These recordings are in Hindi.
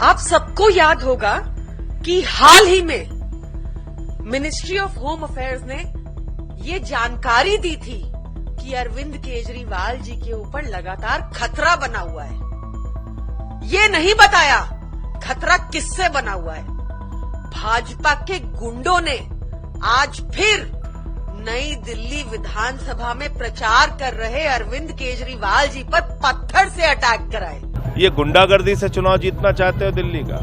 आप सबको याद होगा कि हाल ही में मिनिस्ट्री ऑफ होम अफेयर्स ने ये जानकारी दी थी कि अरविंद केजरीवाल जी के ऊपर लगातार खतरा बना हुआ है। ये नहीं बताया खतरा किससे बना हुआ है। भाजपा के गुंडों ने आज फिर नई दिल्ली विधानसभा में प्रचार कर रहे अरविंद केजरीवाल जी पर पत्थर से अटैक कराए। ये गुंडागर्दी से चुनाव जीतना चाहते हो? दिल्ली का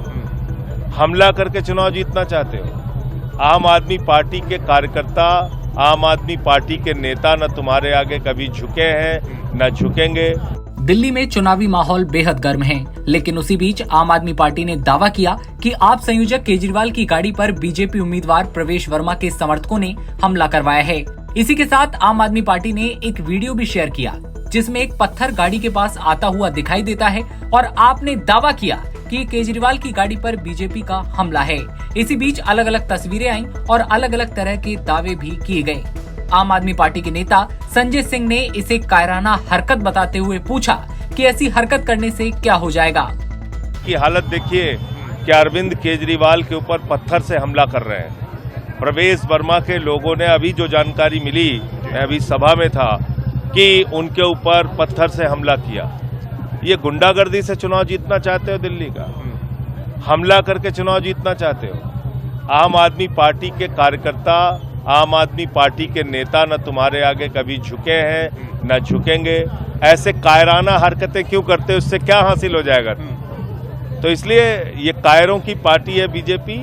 हमला करके चुनाव जीतना चाहते हो? आम आदमी पार्टी के कार्यकर्ता, आम आदमी पार्टी के नेता न तुम्हारे आगे कभी झुके हैं न झुकेंगे। दिल्ली में चुनावी माहौल बेहद गर्म है, लेकिन उसी बीच आम आदमी पार्टी ने दावा किया कि आप संयोजक केजरीवाल की गाड़ी पर बीजेपी उम्मीदवार प्रवेश वर्मा के समर्थकों ने हमला करवाया है। इसी के साथ आम आदमी पार्टी ने एक वीडियो भी शेयर किया जिसमें एक पत्थर गाड़ी के पास आता हुआ दिखाई देता है और आपने दावा किया कि केजरीवाल की गाड़ी पर बीजेपी का हमला है। इसी बीच अलग अलग तस्वीरें आईं और अलग अलग तरह के दावे भी किए गए। आम आदमी पार्टी के नेता संजय सिंह ने इसे कायराना हरकत बताते हुए पूछा कि ऐसी हरकत करने से क्या हो जाएगा। की हालत देखिए कि अरविंद केजरीवाल के ऊपर पत्थर से हमला कर रहे हैं। प्रवेश वर्मा के लोगों ने अभी जो जानकारी मिली, मैं अभी सभा में था, कि उनके ऊपर पत्थर से हमला किया। ये गुंडागर्दी से चुनाव जीतना चाहते हो? दिल्ली का हमला करके चुनाव जीतना चाहते हो? आम आदमी पार्टी के कार्यकर्ता, आम आदमी पार्टी के नेता न तुम्हारे आगे कभी झुके हैं न झुकेंगे। ऐसे कायराना हरकतें क्यों करते हो? उससे क्या हासिल हो जाएगा? तो इसलिए ये कायरों की पार्टी है बीजेपी।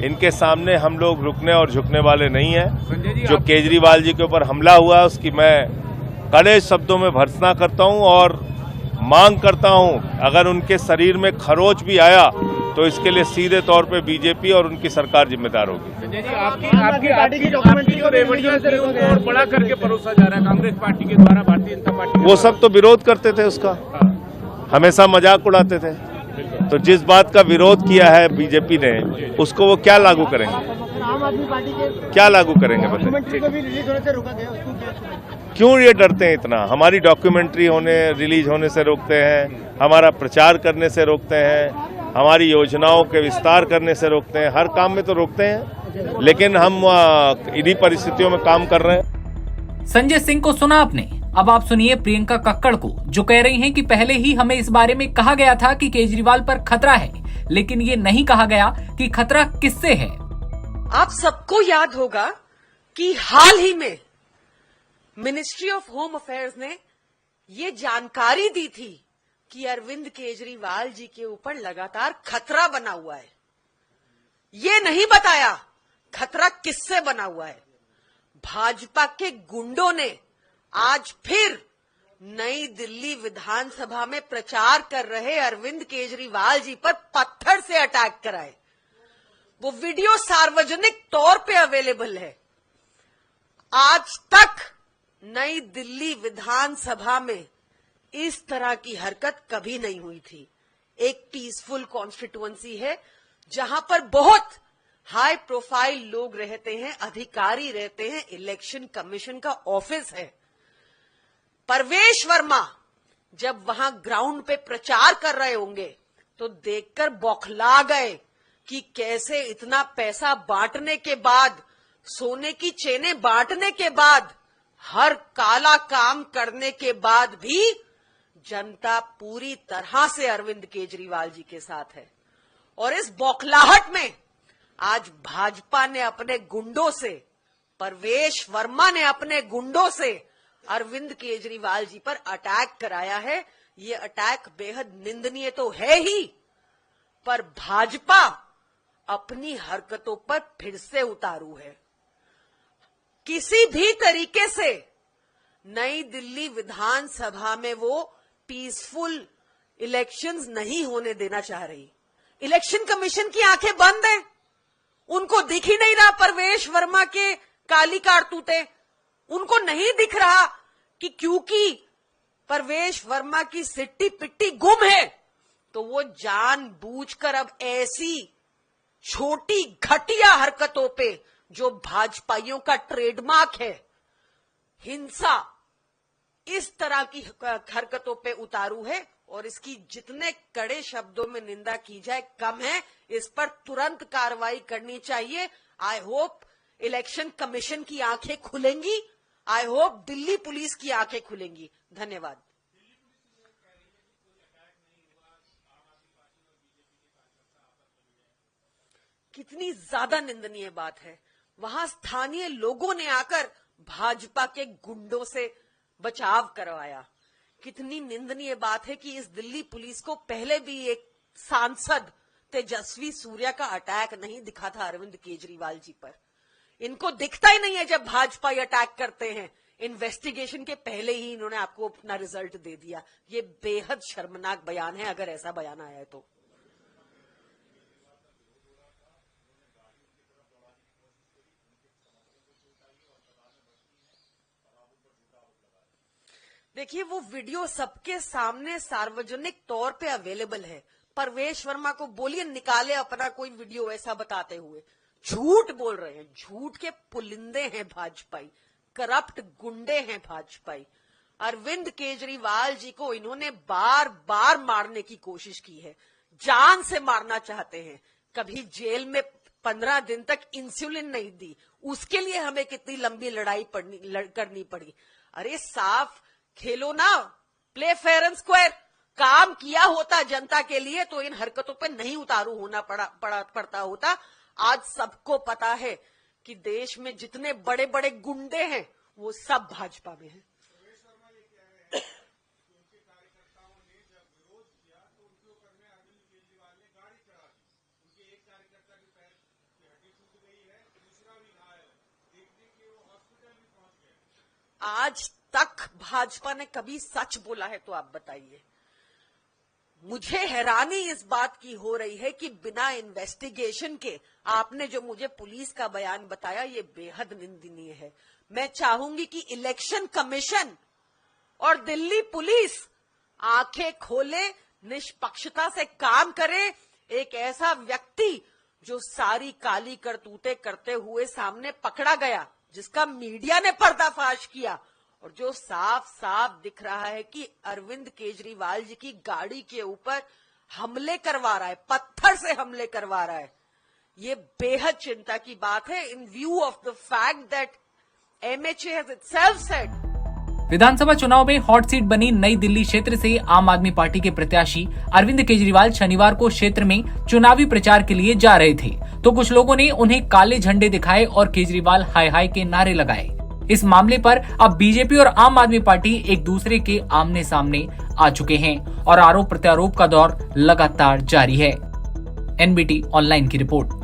इनके सामने हम लोग रुकने और झुकने वाले नहीं है। जो केजरीवाल जी के ऊपर हमला हुआ उसकी मैं कड़े शब्दों में भर्त्सना करता हूं और मांग करता हूं, अगर उनके शरीर में खरोच भी आया तो इसके लिए सीधे तौर पे बीजेपी और उनकी सरकार जिम्मेदार होगी। आपकी पार्टी की डॉक्यूमेंट्री को रेवड़ियों से और बड़ा करके परोसा जा रहा है कांग्रेस पार्टी के द्वारा, भारतीय जनता पार्टी। वो सब तो विरोध करते थे उसका, हमेशा मजाक उड़ाते थे। तो जिस बात का विरोध किया है बीजेपी ने, उसको वो क्या लागू करेंगे? आम आदमी पार्टी के क्या लागू करेंगे डॉक्यूमेंट्री को भी रिलीज होने से रोका गया, उसको क्यों ये डरते हैं इतना? हमारी डॉक्यूमेंट्री रिलीज होने से रोकते हैं, हमारा प्रचार करने से रोकते हैं, हमारी योजनाओं के विस्तार करने से रोकते हैं, हर काम में तो रोकते हैं, लेकिन हम इन्हीं परिस्थितियों में काम कर रहे हैं। संजय सिंह को सुना आपने, अब आप सुनिए प्रियंका कक्कड़ को, जो कह रही हैं कि पहले ही हमें इस बारे में कहा गया था कि केजरीवाल पर खतरा है, लेकिन ये नहीं कहा गया कि खतरा किससे है। आप सबको याद होगा कि हाल ही में मिनिस्ट्री ऑफ होम अफेयर्स ने ये जानकारी दी थी कि अरविंद केजरीवाल जी के ऊपर लगातार खतरा बना हुआ है। ये नहीं बताया खतरा किससे बना हुआ है। भाजपा के गुंडों ने आज फिर नई दिल्ली विधानसभा में प्रचार कर रहे अरविंद केजरीवाल जी पर पत्थर से अटैक कराए। वो वीडियो सार्वजनिक तौर पे अवेलेबल है। आज तक नई दिल्ली विधानसभा में इस तरह की हरकत कभी नहीं हुई थी। एक पीसफुल कॉन्स्टिट्यूएंसी है जहां पर बहुत हाई प्रोफाइल लोग रहते हैं, अधिकारी रहते हैं, इलेक्शन कमीशन का ऑफिस है। प्रवेश वर्मा जब वहां ग्राउंड पे प्रचार कर रहे होंगे तो देखकर बौखला गए कि कैसे इतना पैसा बांटने के बाद, सोने की चेनें बांटने के बाद, हर काला काम करने के बाद भी जनता पूरी तरह से अरविंद केजरीवाल जी के साथ है। और इस बौखलाहट में आज भाजपा ने अपने गुंडों से, प्रवेश वर्मा ने अपने गुंडों से अरविंद केजरीवाल जी पर अटैक कराया है। ये अटैक बेहद निंदनीय तो है ही, पर भाजपा अपनी हरकतों पर फिर से उतारू है। किसी भी तरीके से नई दिल्ली विधानसभा में वो पीसफुल इलेक्शंस नहीं होने देना चाह रही। इलेक्शन कमीशन की आंखें बंद हैं, उनको दिख ही नहीं रहा प्रवेश वर्मा के काली कारतूते। उनको नहीं दिख रहा कि क्योंकि प्रवेश वर्मा की सिट्टी पिट्टी गुम है तो वो जानबूझकर अब ऐसी छोटी घटिया हरकतों पे, जो भाजपाइयों का ट्रेडमार्क है, हिंसा, इस तरह की हरकतों पे उतारू है और इसकी जितने कड़े शब्दों में निंदा की जाए कम है। इस पर तुरंत कार्रवाई करनी चाहिए। आई होप इलेक्शन कमीशन की आंखें खुलेंगी। आई होप दिल्ली पुलिस की आंखें खुलेंगी। धन्यवाद। कितनी ज्यादा निंदनीय बात है। वहां स्थानीय लोगों ने आकर भाजपा के गुंडों से बचाव करवाया। कितनी निंदनीय बात है कि इस दिल्ली पुलिस को पहले भी एक सांसद तेजस्वी सूर्या का अटैक नहीं दिखा था अरविंद केजरीवाल जी पर। इनको दिखता ही नहीं है जब भाजपा अटैक करते हैं। इन्वेस्टिगेशन के पहले ही इन्होंने आपको अपना रिजल्ट दे दिया। ये बेहद शर्मनाक बयान है, अगर ऐसा बयान आया है तो। देखिए, वो वीडियो सबके सामने सार्वजनिक तौर पे अवेलेबल है। परवेश वर्मा को बोलिए निकाले अपना कोई वीडियो ऐसा बताते हुए। झूठ बोल रहे हैं, झूठ के पुलिंदे हैं भाजपाई, करप्ट गुंडे हैं भाजपाई। अरविंद केजरीवाल जी को इन्होंने बार बार मारने की कोशिश की है, जान से मारना चाहते हैं। कभी जेल में 15 दिन तक इंसुलिन नहीं दी, उसके लिए हमें कितनी लंबी लड़ाई करनी पड़ी। अरे साफ खेलो ना, प्ले फेयर एंड स्क्वायर। काम किया होता जनता के लिए तो इन हरकतों पे नहीं उतारू होना पड़ता होता। आज सबको पता है कि देश में जितने बड़े बड़े गुंडे हैं वो सब भाजपा में हैं। आज तक भाजपा ने कभी सच बोला है तो आप बताइए। मुझे हैरानी इस बात की हो रही है कि बिना इन्वेस्टिगेशन के आपने जो मुझे पुलिस का बयान बताया ये बेहद निंदनीय है। मैं चाहूंगी कि इलेक्शन कमीशन और दिल्ली पुलिस आंखें खोले, निष्पक्षता से काम करे। एक ऐसा व्यक्ति जो सारी काली करतूतें करते हुए सामने पकड़ा गया, जिसका मीडिया ने पर्दाफाश किया और जो साफ साफ दिख रहा है कि अरविंद केजरीवाल जी की गाड़ी के ऊपर हमले करवा रहा है, पत्थर से हमले करवा रहा है। ये बेहद चिंता की बात है in view of the fact that MHA has itself said. विधानसभा चुनाव में हॉट सीट बनी नई दिल्ली क्षेत्र से आम आदमी पार्टी के प्रत्याशी अरविंद केजरीवाल शनिवार को क्षेत्र में चुनावी प्रचार के लिए जा रहे थे, तो कुछ लोगों ने उन्हें काले झंडे दिखाए और केजरीवाल हाय हाय के नारे लगाए। इस मामले पर अब बीजेपी और आम आदमी पार्टी एक दूसरे के आमने सामने आ चुके हैं और आरोप प्रत्यारोप का दौर लगातार जारी है। एनबीटी ऑनलाइन की रिपोर्ट।